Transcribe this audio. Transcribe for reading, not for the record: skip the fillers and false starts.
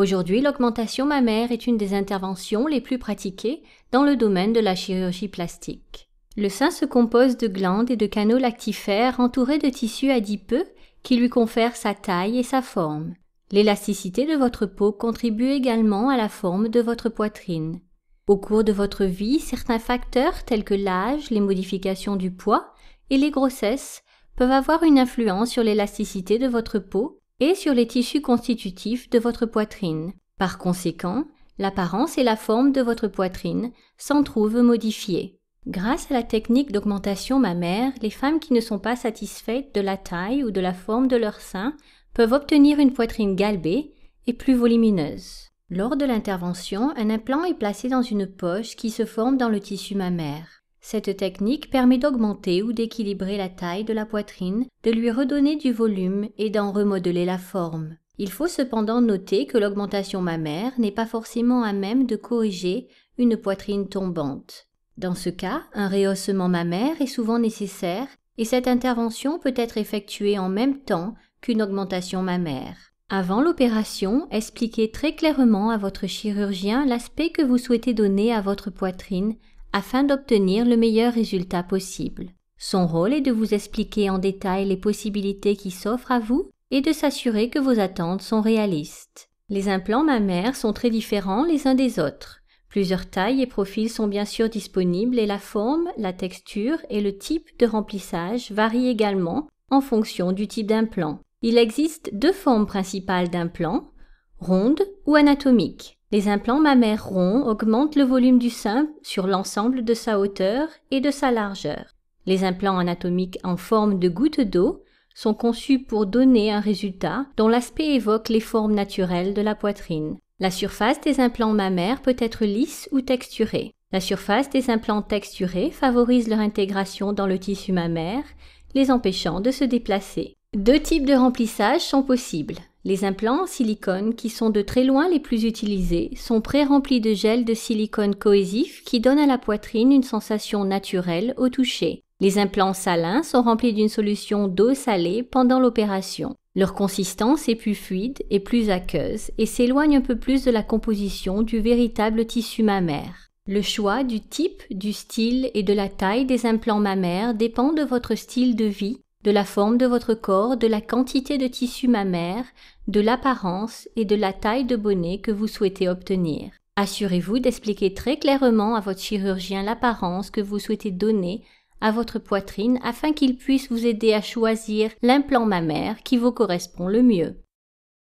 Aujourd'hui, l'augmentation mammaire est une des interventions les plus pratiquées dans le domaine de la chirurgie plastique. Le sein se compose de glandes et de canaux lactifères entourés de tissus adipeux qui lui confèrent sa taille et sa forme. L'élasticité de votre peau contribue également à la forme de votre poitrine. Au cours de votre vie, certains facteurs tels que l'âge, les modifications du poids et les grossesses peuvent avoir une influence sur l'élasticité de votre peau et sur les tissus constitutifs de votre poitrine. Par conséquent, l'apparence et la forme de votre poitrine s'en trouvent modifiées. Grâce à la technique d'augmentation mammaire, les femmes qui ne sont pas satisfaites de la taille ou de la forme de leur sein peuvent obtenir une poitrine galbée et plus volumineuse. Lors de l'intervention, un implant est placé dans une poche qui se forme dans le tissu mammaire. Cette technique permet d'augmenter ou d'équilibrer la taille de la poitrine, de lui redonner du volume et d'en remodeler la forme. Il faut cependant noter que l'augmentation mammaire n'est pas forcément à même de corriger une poitrine tombante. Dans ce cas, un rehaussement mammaire est souvent nécessaire et cette intervention peut être effectuée en même temps qu'une augmentation mammaire. Avant l'opération, expliquez très clairement à votre chirurgien l'aspect que vous souhaitez donner à votre poitrine afin d'obtenir le meilleur résultat possible. Son rôle est de vous expliquer en détail les possibilités qui s'offrent à vous et de s'assurer que vos attentes sont réalistes. Les implants mammaires sont très différents les uns des autres. Plusieurs tailles et profils sont bien sûr disponibles et la forme, la texture et le type de remplissage varient également en fonction du type d'implant. Il existe deux formes principales d'implants, rondes ou anatomiques. Les implants mammaires ronds augmentent le volume du sein sur l'ensemble de sa hauteur et de sa largeur. Les implants anatomiques en forme de goutte d'eau sont conçus pour donner un résultat dont l'aspect évoque les formes naturelles de la poitrine. La surface des implants mammaires peut être lisse ou texturée. La surface des implants texturés favorise leur intégration dans le tissu mammaire, les empêchant de se déplacer. Deux types de remplissage sont possibles. Les implants en silicone, qui sont de très loin les plus utilisés, sont pré-remplis de gel de silicone cohésif qui donne à la poitrine une sensation naturelle au toucher. Les implants salins sont remplis d'une solution d'eau salée pendant l'opération. Leur consistance est plus fluide et plus aqueuse et s'éloigne un peu plus de la composition du véritable tissu mammaire. Le choix du type, du style et de la taille des implants mammaires dépend de votre style de vie, de la forme de votre corps, de la quantité de tissu mammaire, de l'apparence et de la taille de bonnet que vous souhaitez obtenir. Assurez-vous d'expliquer très clairement à votre chirurgien l'apparence que vous souhaitez donner à votre poitrine afin qu'il puisse vous aider à choisir l'implant mammaire qui vous correspond le mieux.